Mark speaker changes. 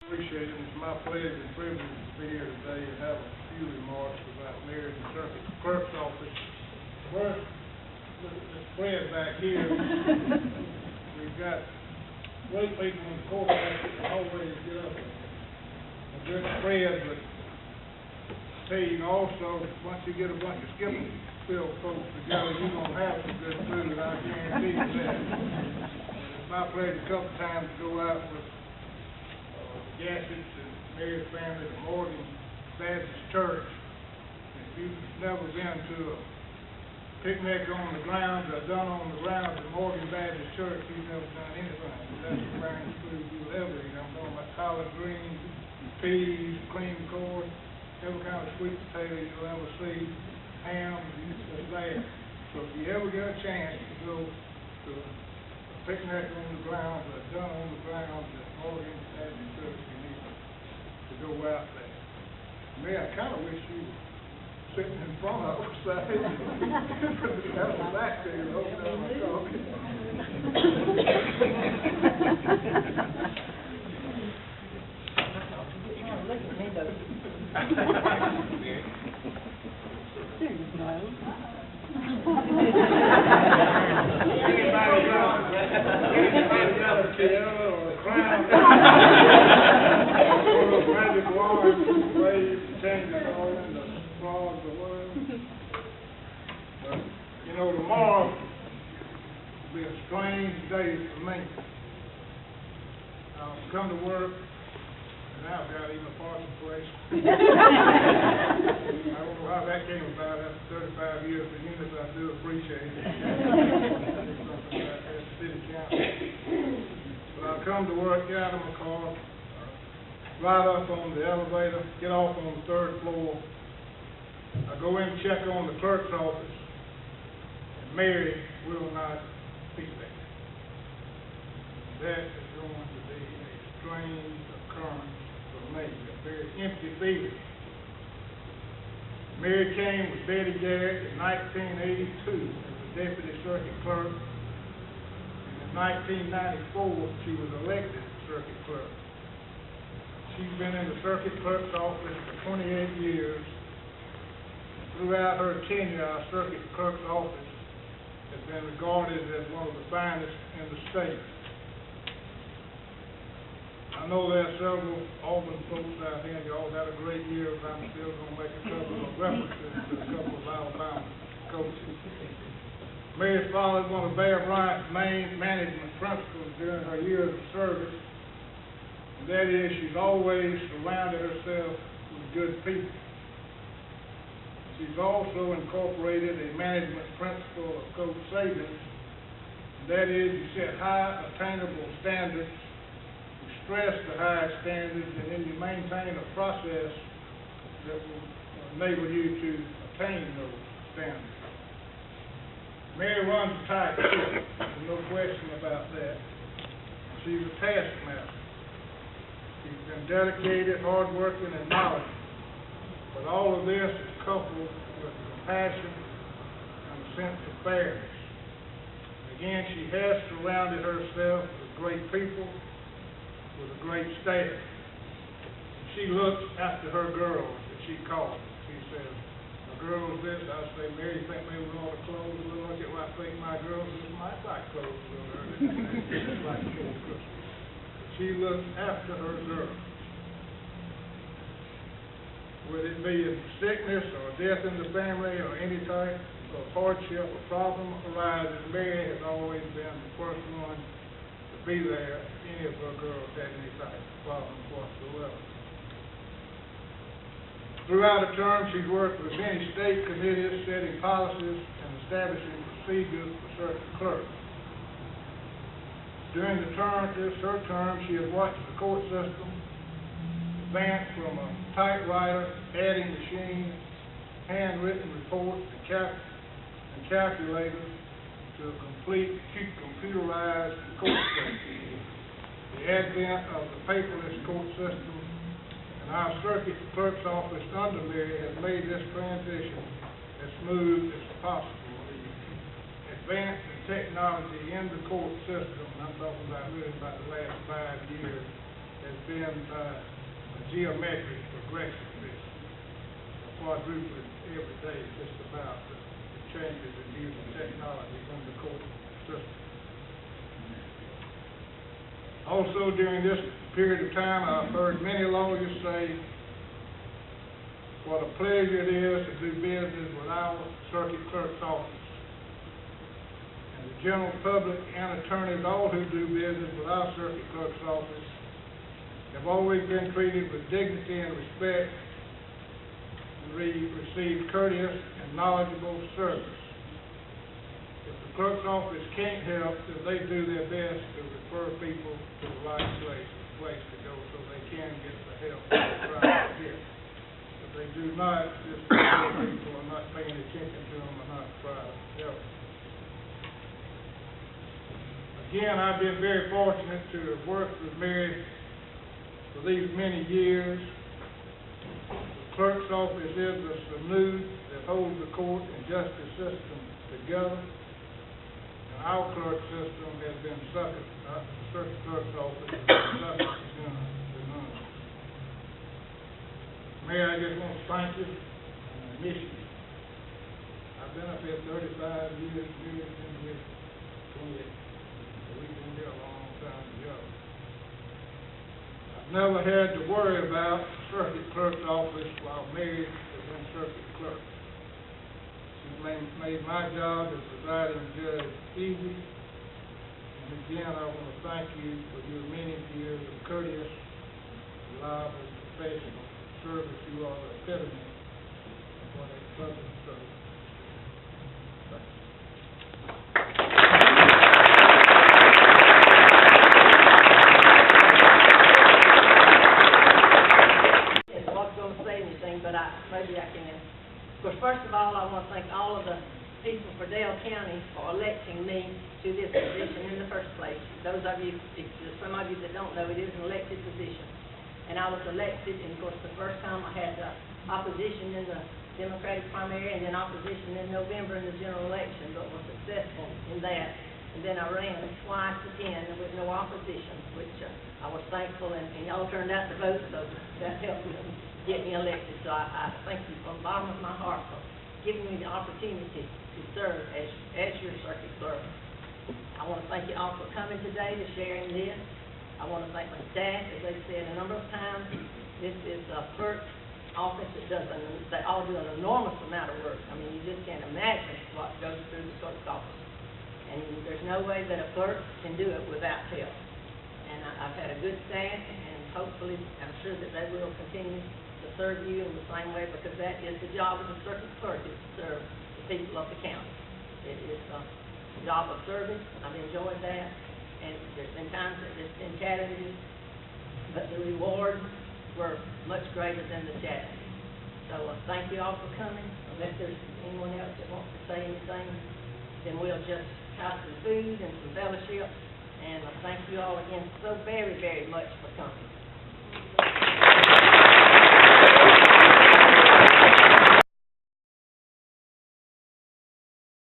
Speaker 1: Appreciate it. It's my pleasure and privilege to be here today and have a few remarks about Mary and Circuit Clerk's office. First, look at this spread back here. We've got great people in the court that always get up a good spread, but I tell you, also, once you get a bunch of Skippy-filled folks together, you're going to have some good food, I guarantee you that. It's my pleasure a couple times to go out with Gassets and Mary's family, the Morgan Baptist Church. If you've never been to a picnic on the grounds or done on the grounds of Morgan Baptist Church, you've never done anything. That's the finest food you'll ever eat. I'm talking about collard greens, peas, cream corn, every kind of sweet potato you'll ever see, ham, just that. So if you ever get a chance to go to a picnic on the grounds or done on the grounds at Morgan Baptist Church, you need to go out there. Man, I kind of wish you were sitting in front of us. That was back there the whole time I'm talking.
Speaker 2: Look at me, though. Serious, no.
Speaker 1: Anybody got a tail or a crown? Or a magic wand, waves, changes all in the frogs of the world. But, you know, tomorrow will be a strange day for me. I'll come to work, and now I've got even a parking place. I don't know how that came about. After 35 years of units, I do appreciate it. Something like that, city council. But I'll come to work, get out of my car, ride up on the elevator, get off on the third floor. I go in and check on the clerk's office, and Mary will not be there. That is going to be a strange occurrence for me, a very empty feeling. Mary came with Betty Garrett in 1982 as the deputy circuit clerk. In 1994, she was elected circuit clerk. She's been in the circuit clerk's office for 28 years. Throughout her tenure, our circuit clerk's office has been regarded as one of the finest in the state. I know there are several Auburn folks out here, and you all had a great year, but I'm still going to make a couple of references to a couple of Alabama coaches. Mary followed one of Bear Bryant's main management principles during her years of service, and that is she's always surrounded herself with good people. She's also incorporated a management principle of Coach Saban's, and that is you set high attainable standards, you stress the high standards, and then you maintain a process that will enable you to attain those standards. Mary runs a tight ship, there's no question about that. She's a taskmaster. She's been dedicated, hardworking, and knowledgeable. But all of this is coupled with compassion and a sense of fairness. Again, she has surrounded herself with great people, with a great staff. She looks after her girls that she calls. She says, my girl's this. I say, Mary, you think maybe we ought to close a little? I get what I think my girls just might like clothes a little early. Just like Christmas. She looks after her girls. Whether it be a sickness or death in the family or any type of hardship or problem arises, Mary has always been the first one to be there if any of her girls had any type of problem whatsoever. Throughout the term, she's worked with many state committees setting policies and establishing procedures for certain clerks. During her term, she has watched the court system advance from a typewriter, adding machine, handwritten reports, and calculators to a complete computerized court system. The advent of the paperless court system and our circuit clerk's office under Mary has made this transition as smooth as possible. The advance in technology in the court system, and I'm talking about really about the last 5 years, has been a geometric progression. It's quadrupling every day, just about, the changes in using technology in the court system. Also, during this period of time, I've heard many lawyers say what a pleasure it is to do business with our circuit clerk's office. And the general public and attorneys, all who do business with our circuit clerk's office, have always been treated with dignity and respect and received courteous and knowledgeable service. If the clerk's office can't help, then they do their best to refer people to the right place to go so they can get the help they're trying to get. If they do not, just people are not paying attention to them and not trying to help. Again, I've been very fortunate to have worked with Mary for these many years. The clerk's office is the sinew that holds the court and justice system together. And our clerk system has been suckered, the circuit clerk's office has been suckered to none. Mayor, I just want to thank you and I miss you. I've been up here 35 years, you've been here 28. So we've been here a long time together. I've never had to worry about the circuit clerk's office while Mary has been circuit clerk. She's made my job as presiding judge easy. And again, I want to thank you for your many years of courteous, reliable, professional service. You are the epitome of what a public servant is. Thank you.
Speaker 2: Maybe I can. Of course, first of all, I want to thank all of the people for Dale County for electing me to this position in the first place. Those of you, some of you that don't know, it is an elected position. And I was elected, and of course, the first time I had opposition in the Democratic primary and then opposition in November in the general election, but was successful in that. And then I ran twice again with no opposition, which I was thankful, and y'all turned out to vote, so that helped me get me elected. So I thank you from the bottom of my heart for giving me the opportunity to serve as your circuit clerk. I want to thank you all for coming today to sharing this. I want to thank my staff, as they've said a number of times. This is a clerk office that they all do an enormous amount of work. I mean, you just can't imagine what goes through the clerk's office. And there's no way that a clerk can do it without help. And I've had a good staff, and hopefully, I'm sure that they will continue to serve you in the same way, because that is the job of the circuit clerk, is to serve the people of the county. It is a job of service. I've enjoyed that, and there's been times that there's been challenges, but the rewards were much greater than the challenges. So thank you all for coming. Unless there's anyone else that wants to say anything, then we'll just have some food and some fellowship. And thank you all again so very, very much for coming.